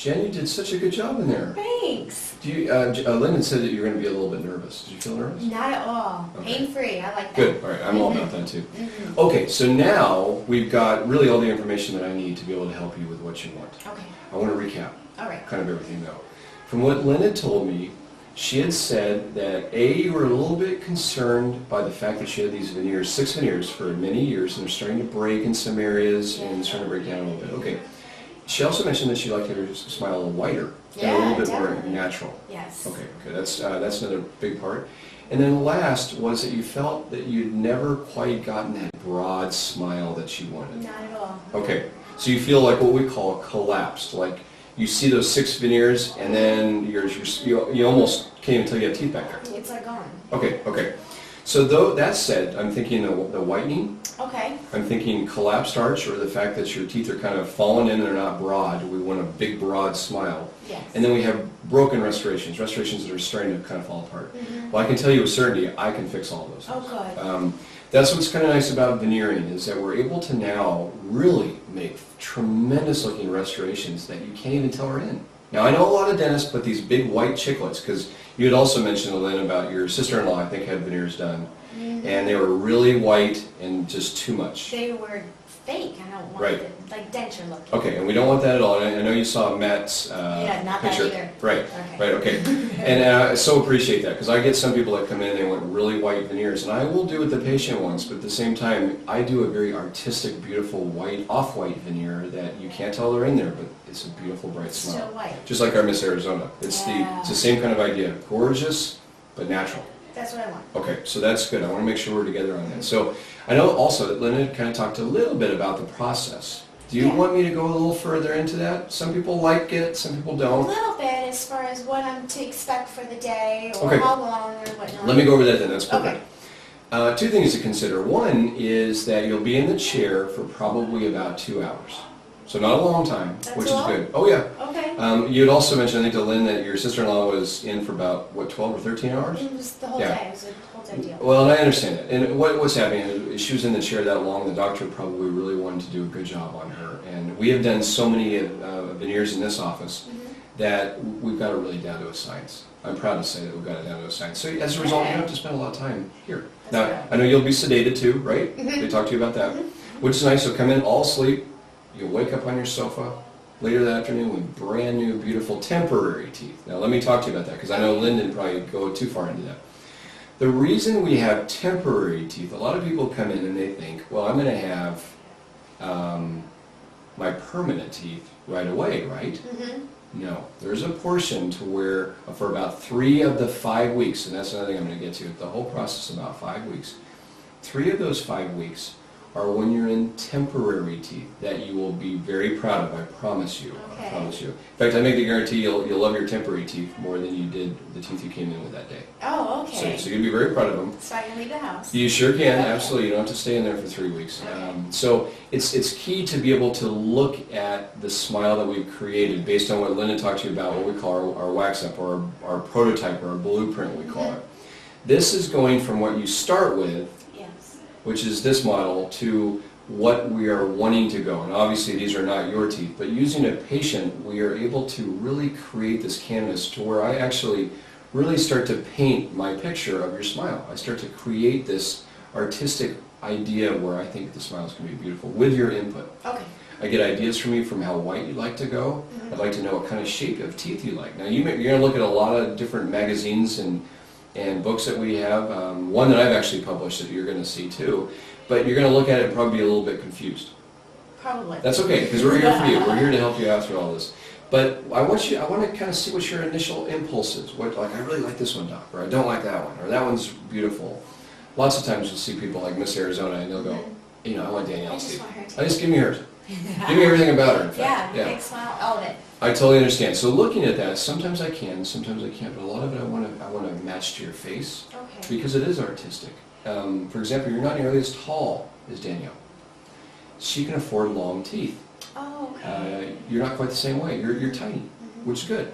Jen, you did such a good job in there. Thanks. Do you, Lyndon said that you were going to be a little bit nervous. Did you feel nervous? Not at all. Okay. Pain-free. I like that. Good. All right. I'm all about that too. Okay. So now we've got really all the information that I need to be able to help you with what you want. Okay. I want to recap All right. kind of everything though. From what Lynn told me, she had said that you were a little bit concerned by the fact that she had these veneers, 6 veneers for many years, and they're starting to break in some areas and starting to break down a little bit. Okay. She also mentioned that she liked to have her smile a little whiter and a little bit more natural. Yes. Okay, that's another big part. And then last was that you felt that you'd never quite gotten that broad smile that you wanted. Not at all. Okay, so you feel like what we call collapsed, like you see those 6 veneers and then you almost can't even tell you have teeth back there. It's like gone. Okay. So though that said, I'm thinking the whitening. Okay. I'm thinking collapsed arch, or the fact that your teeth are kind of fallen in and they're not broad. We want a big, broad smile. Yes. And then we have broken restorations that are starting to kind of fall apart. Well, I can tell you with certainty, I can fix all of those things. Oh, good. That's what's kind of nice about veneering, is that we're able to now really make tremendous looking restorations that you can't even tell are in. Now, I know a lot of dentists put these big white chiclets, because you had also mentioned, Lynn, about your sister-in-law, I think, had veneers done. And they were really white and just too much. They were fake. I don't want it, like denture looking. Okay, and we don't want that at all. And I know you saw Matt's not picture. that either. Right, okay. And I so appreciate that, because I get some people that come in and they want really white veneers, and I will do it the patient ones, but at the same time, I do a very artistic, beautiful white, off-white veneer that you can't tell they're in there, but it's a beautiful, bright smile. Still white. Just like our Miss Arizona. It's the same kind of idea. Gorgeous, but natural. That's what I want. Okay, so that's good. I want to make sure we're together on that. So I know also that Lynn kind of talked a little bit about the process. Do you want me to go a little further into that? Some people like it, some people don't. A little bit, as far as what I'm to expect for the day, or how long, or whatnot. Let me go over that then. That's perfect. Okay. 2 things to consider. One is that you'll be in the chair for probably about 2 hours. So not a long time, which is good. Oh yeah. Okay. You had also mentioned, I think, to Lynn, that your sister-in-law was in for about, what, 12 or 13 hours? It was the whole day. It was a whole day deal. Well, and I understand that. And what's happening is she was in the chair that long, the doctor probably really wanted to do a good job on her. And we have done so many veneers in this office that we've got it really down to a science. I'm proud to say that we've got it down to a science. So as a result, you don't have to spend a lot of time here. Now, I know you'll be sedated too, right? They talk to you about that, which is nice. So come in all asleep. You'll wake up on your sofa later that afternoon with brand new, beautiful temporary teeth. Now let me talk to you about that, because I know Lynn didn't probably go too far into that. The reason we have temporary teeth, a lot of people come in and they think, well, I'm going to have my permanent teeth right away, right? No. There's a portion to where for about 3 of the 5 weeks, and that's another thing I'm going to get to, the whole process about 5 weeks. 3 of those 5 weeks are when you're in temporary teeth that you will be very proud of, I promise you. I promise you. In fact, I make the guarantee you'll love your temporary teeth more than you did the teeth you came in with that day. Oh, okay. So you'll be very proud of them. So I can leave the house? You sure can, absolutely. You don't have to stay in there for 3 weeks. So it's key to be able to look at the smile that we've created based on what Linda talked to you about, what we call our wax up, or our prototype, or our blueprint, we call it. This is going from what you start with, which is this model, to what we are wanting to go. And obviously these are not your teeth, but using a patient, we are able to really create this canvas to where I actually really start to paint my picture of your smile. I start to create this artistic idea where I think the smile is going to be beautiful with your input. Okay. I get ideas from you from how white you'd like to go. I'd like to know what kind of shape of teeth you like. Now you're going to look at a lot of different magazines and books that we have. One that I've actually published that you're going to see too, but you're going to look at it and probably be a little bit confused. Probably. That's okay, because we're here for you. We're here to help you out through all this. But I want to kind of see what your initial impulse is. What, like, I really like this one, doc, or I don't like that one, or that one's beautiful. Lots of times you'll see people like Miss Arizona, and they'll go, you know, I want Danielle's teeth. I just give me hers. Give me everything about her, in fact. Yeah, big smile, all of it. I totally understand. So looking at that, sometimes I can, sometimes I can't, but a lot of it I want to match to your face, because it is artistic. For example, you're not nearly as tall as Danielle. She can afford long teeth. Oh, okay. You're not quite the same way. You're tiny, which is good,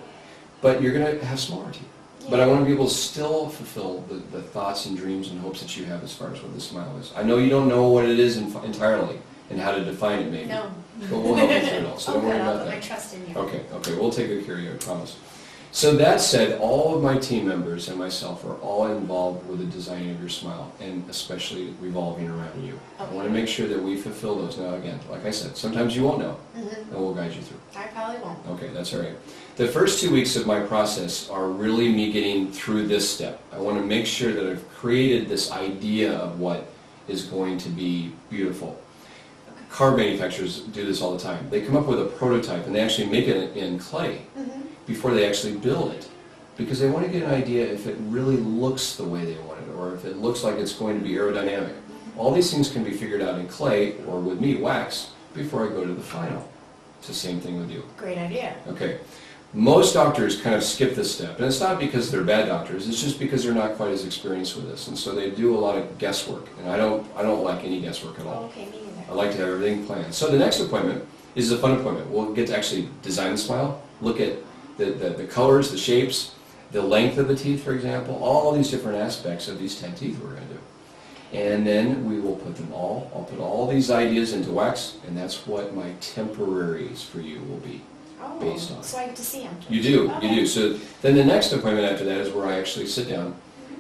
but you're going to have smaller teeth. But I want to be able to still fulfill the thoughts and dreams and hopes that you have as far as what this smile is. I know you don't know what it is entirely. and how to define it maybe. No. But we'll help you through it all, so don't worry I'll about put my that. trust in you. Okay, we'll take good care of you, I promise. So that said, all of my team members and myself are all involved with the designing of your smile, and especially revolving around you. I want to make sure that we fulfill those. Now again, like I said, sometimes you won't know, and we'll guide you through. I probably won't. Okay, that's all right. The first 2 weeks of my process are really me getting through this step. I want to make sure that I've created this idea of what is going to be beautiful. Car manufacturers do this all the time. They come up with a prototype and they actually make it in clay before they actually build it, because they want to get an idea if it really looks the way they want it, or if it looks like it's going to be aerodynamic. All these things can be figured out in clay, or with me, wax, before I go to the final. It's the same thing with you. Great idea. Okay. Most doctors kind of skip this step, and it's not because they're bad doctors, it's just because they're not quite as experienced with this, and so they do a lot of guesswork, and I don't like any guesswork at all. Okay, me I neither. like to have everything planned. So the next appointment is a fun appointment. We'll get to actually design the smile, look at the colors, the shapes, the length of the teeth, for example, all these different aspects of these 10 teeth we're going to do. And then we will put them all, I'll put all these ideas into wax, and that's what my temporaries for you will be based on. So I get to see them. You do, Okay. you do. So then the next appointment after that is where I actually sit down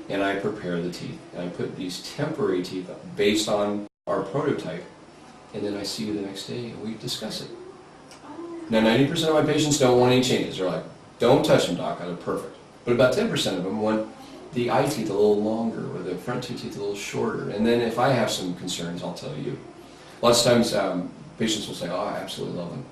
and I prepare the teeth. And I put these temporary teeth based on our prototype, and then I see you the next day and we discuss it. Now 90% of my patients don't want any changes. They're like, don't touch them, doc, they're perfect. But about 10% of them want the eye teeth a little longer or the front two teeth a little shorter. And then if I have some concerns, I'll tell you. Lots of times patients will say, oh, I absolutely love them.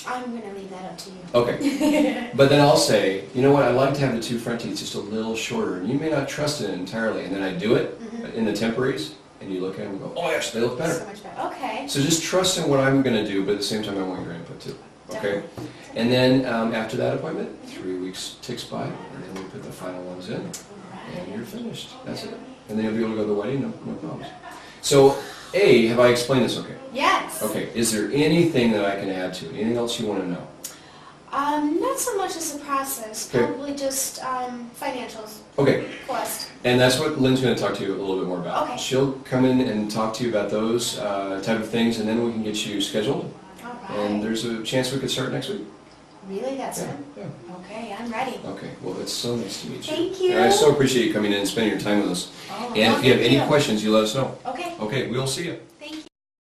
I'm going to leave that up to you. Okay. But then I'll say, you know what, I'd like to have the two front teeth just a little shorter. And you may not trust it entirely. And then I do it in the temporaries, and you look at them and go, oh, yes, they look better. So much better. Okay. So just trust in what I'm going to do, but at the same time, I want your input too. Okay? And then after that appointment, 3 weeks ticks by, and then we put the final ones in, and you're finished. That's it. And then you'll be able to go to the wedding, no problems. So, A, have I explained this okay? Yes. Okay. Is there anything that I can add to it? Anything else you want to know? Not so much as the process, Okay. probably just financials. Okay. Cost. And that's what Lynn's going to talk to you a little bit more about. Okay. She'll come in and talk to you about those type of things, and then we can get you scheduled. All And right. there's a chance we could start next week. Really? That's it? Yeah. Okay, I'm ready. Okay. Well, it's so nice to meet you. Thank you. And I so appreciate you coming in and spending your time with us. Oh, And no if you have big any deal. questions, you let us know. Okay. Okay, we'll see you.